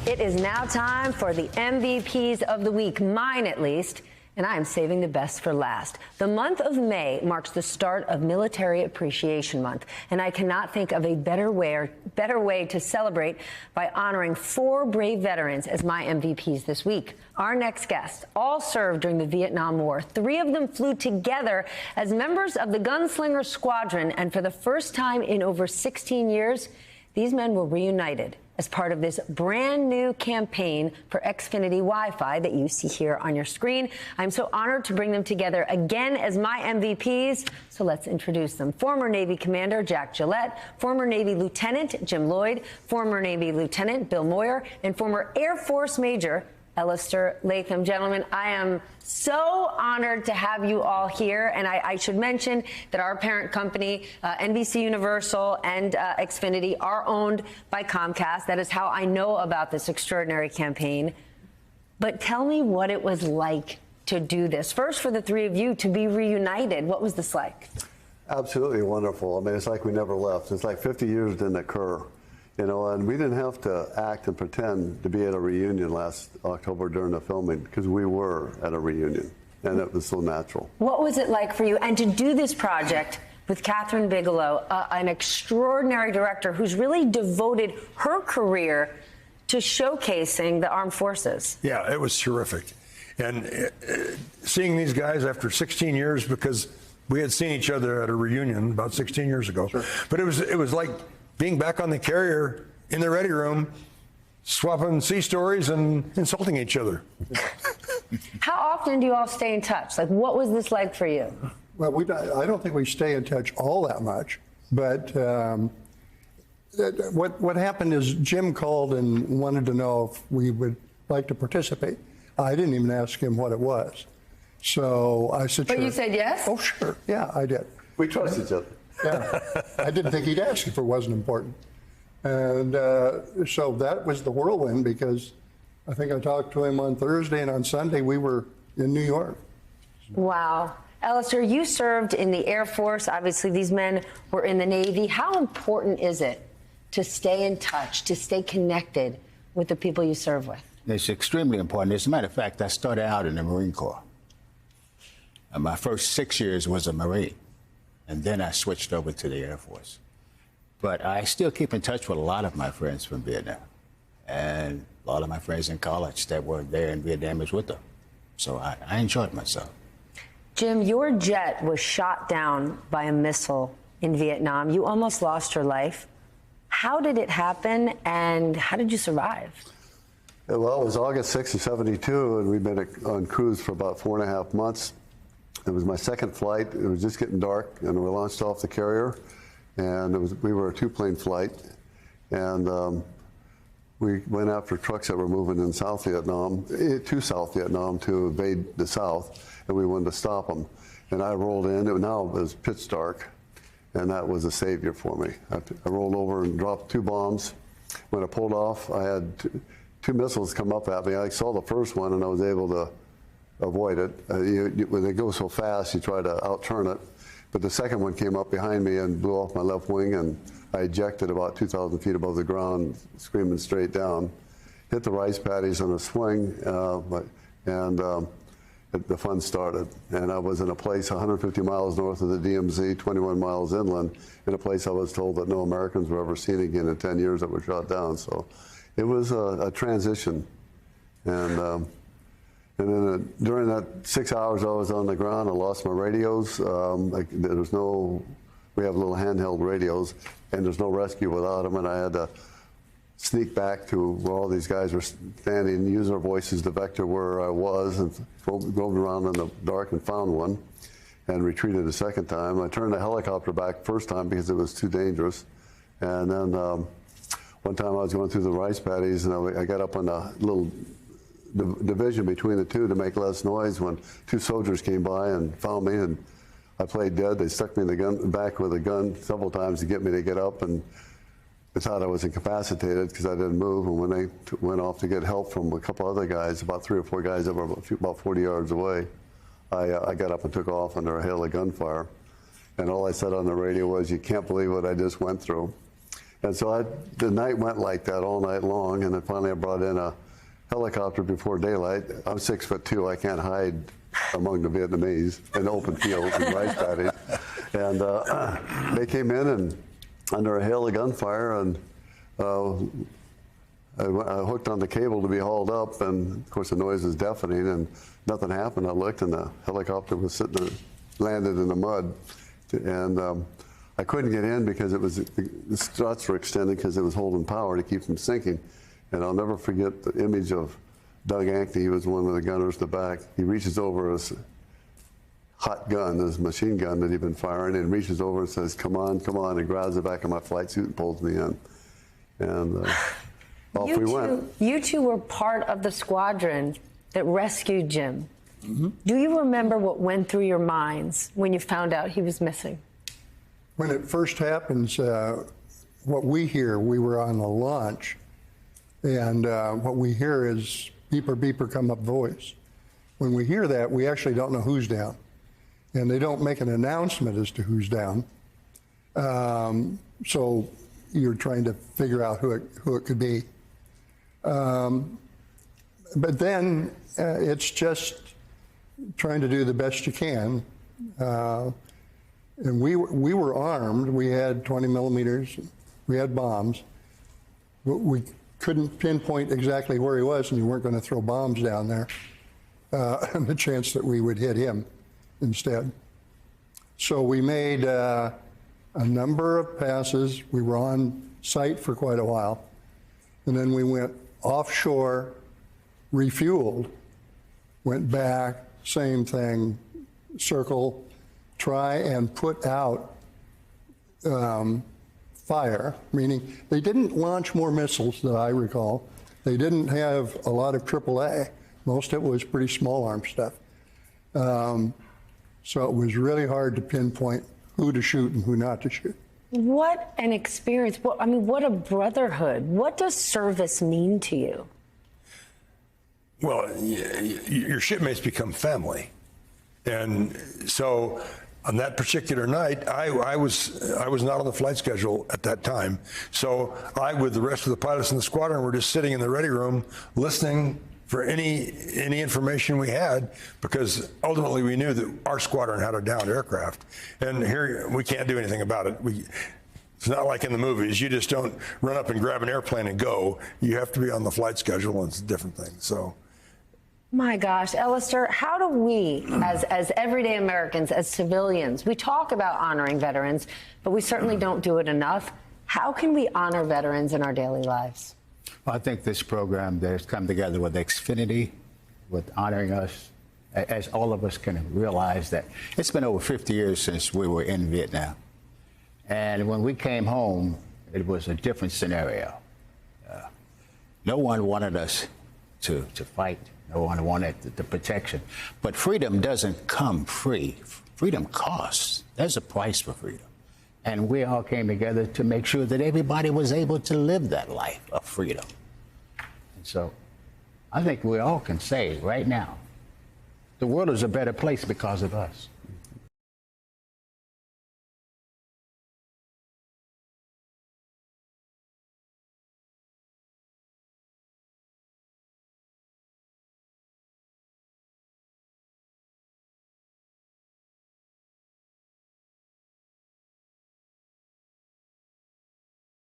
It is now time for the MVPs of the week, mine at least, and I am saving the best for last. The month of May marks the start of Military Appreciation Month, and I cannot think of a better way to celebrate by honoring 4 brave veterans as my MVPs this week. Our next guests all served during the Vietnam War. 3 of them flew together as members of the Gunslinger Squadron, and for the first time in over 16 years, these men were reunited as part of this brand new campaign for Xfinity Wi-Fi that you see here on your screen. I'm so honored to bring them together again as my MVPs. So let's introduce them. Former Navy Commander Jack Gillette, former Navy Lieutenant Jim Lloyd, former Navy Lieutenant Bill Moyer, and former Air Force Major Alistair Latham. Gentlemen, I am so honored to have you all here. And I should mention that our parent company, NBC Universal and Xfinity, are owned by Comcast. That is how I know about this extraordinary campaign. But tell me what it was like to do this. First, for the 3 of you to be reunited. What was this like? Absolutely wonderful. I mean, it's like we never left. It's like 50 years didn't occur. You know, and we didn't have to act and pretend to be at a reunion last October during the filming, because we were at a reunion, and it was so natural. What was it like for you? And to do this project with Catherine Bigelow, an extraordinary director who's really devoted her career to showcasing the armed forces. Yeah, it was terrific. And seeing these guys after 16 years, because we had seen each other at a reunion about 16 years ago. Sure. But it was like being back on the carrier in the ready room, swapping sea stories and insulting each other. How often do you all stay in touch? Like, what was this like for you? Well, I don't think we stay in touch all that much, but what happened is Jim called and wanted to know if we would like to participate. I didn't even ask him what it was. So I said, But sure. You said yes? Oh, sure. Yeah, I did. We trust each other. Yeah, I didn't think he'd ask if it wasn't important. And so that was the whirlwind, because I think I talked to him on Thursday, and on Sunday we were in New York. Wow. Alistair, you served in the Air Force. Obviously, these men were in the Navy. How important is it to stay in touch, to stay connected with the people you serve with? It's extremely important. As a matter of fact, I started out in the Marine Corps. And my first 6 years was a Marine. And then I switched over to the Air Force. But I still keep in touch with a lot of my friends from Vietnam. And a lot of my friends in college that were there in Vietnam is with them. So I enjoyed myself. Jim, your jet was shot down by a missile in Vietnam. You almost lost your life. How did it happen, and how did you survive? Well, it was August 6th of '72, and we'd been on cruise for about 4.5 months. It was my second flight. It was just getting dark, and we launched off the carrier, and we were a 2-plane flight, and we went after trucks that were moving in South Vietnam, to South Vietnam, to invade the South, and we wanted to stop them. And I rolled in. Now it was pitch dark, and that was a savior for me. I rolled over and dropped 2 bombs. When I pulled off, I had 2 missiles come up at me. I saw the first one, and I was able to avoid it. When they go so fast, you try to outturn it. But the second one came up behind me and blew off my left wing, and I ejected about 2,000 feet above the ground, screaming straight down. Hit the rice paddies on a swing, and the fun started. And I was in a place 150 miles north of the DMZ, 21 miles inland, in a place I was told that no Americans were ever seen again in 10 years that were shot down. So it was a transition. And then during that 6 hours I was on the ground, I lost my radios. We have little handheld radios, and there's no rescue without them. And I had to sneak back to where all these guys were standing and use their voices to vector where I was, and drove around in the dark and found one, and retreated a second time. I turned the helicopter back first time because it was too dangerous. And then one time I was going through the rice paddies, and I got up on a little division between the two to make less noise when 2 soldiers came by and found me, and I played dead. They stuck me in the back with a gun several times to get me to get up, and they thought I was incapacitated because I didn't move. And when they went off to get help from a couple other guys, about 3 or 4 guys that were about 40 yards away, I got up and took off under a hail of gunfire. And all I said on the radio was, "You can't believe what I just went through." And so the night went like that all night long, and then finally I brought in a helicopter before daylight. I'm 6'2", I can't hide among the Vietnamese in open fields and rice paddies. And they came in and under a hail of gunfire, and I hooked on the cable to be hauled up, and of course the noise was deafening, and nothing happened. I looked, and the helicopter was landed in the mud, and I couldn't get in because the struts were extended because it was holding power to keep from sinking. And I'll never forget the image of Doug Ankney. He was one of the gunners in the back. He reaches over his hot gun, his machine gun that he'd been firing, and reaches over and says, "Come on, come on," and grabs the back of my flight suit and pulls me in. And off we went. You two were part of the squadron that rescued Jim. Mm-hmm. Do you remember what went through your minds when you found out he was missing? When it first happens, what we hear, we were on a launch, and what we hear is beeper, beeper, come up voice. When we hear that, we actually don't know who's down. And they don't make an announcement as to who's down. So you're trying to figure out who it could be. But then it's just trying to do the best you can. And we were armed. We had 20 millimeters. We had bombs. We couldn't pinpoint exactly where he was, and you weren't going to throw bombs down there. And the chance that we would hit him instead. So we made a number of passes. We were on site for quite a while. And then we went offshore, refueled, went back, same thing, circle, try and put out fire, meaning they didn't launch more missiles that I recall. They didn't have a lot of AAA. Most of it was pretty small arm stuff. So it was really hard to pinpoint who to shoot and who not to shoot. What an experience. What a brotherhood. What does service mean to you? Well, your shipmates become family. And so on that particular night, I was not on the flight schedule at that time. So I, with the rest of the pilots in the squadron, were just sitting in the ready room listening for any information we had, because ultimately we knew that our squadron had a downed aircraft. And here, we can't do anything about it. It's not like in the movies. You just don't run up and grab an airplane and go. You have to be on the flight schedule, and it's a different thing. So. My gosh, Alistair, how do we, as everyday Americans, as civilians, we talk about honoring veterans, but we certainly don't do it enough. How can we honor veterans in our daily lives? Well, I think this program that has come together with Xfinity, with honoring us, as all of us can realize that it's been over 50 years since we were in Vietnam. And when we came home, it was a different scenario. No one wanted us to fight. No one wanted the protection. But freedom doesn't come free. Freedom costs. There's a price for freedom. And we all came together to make sure that everybody was able to live that life of freedom. And so I think we all can say right now, the world is a better place because of us.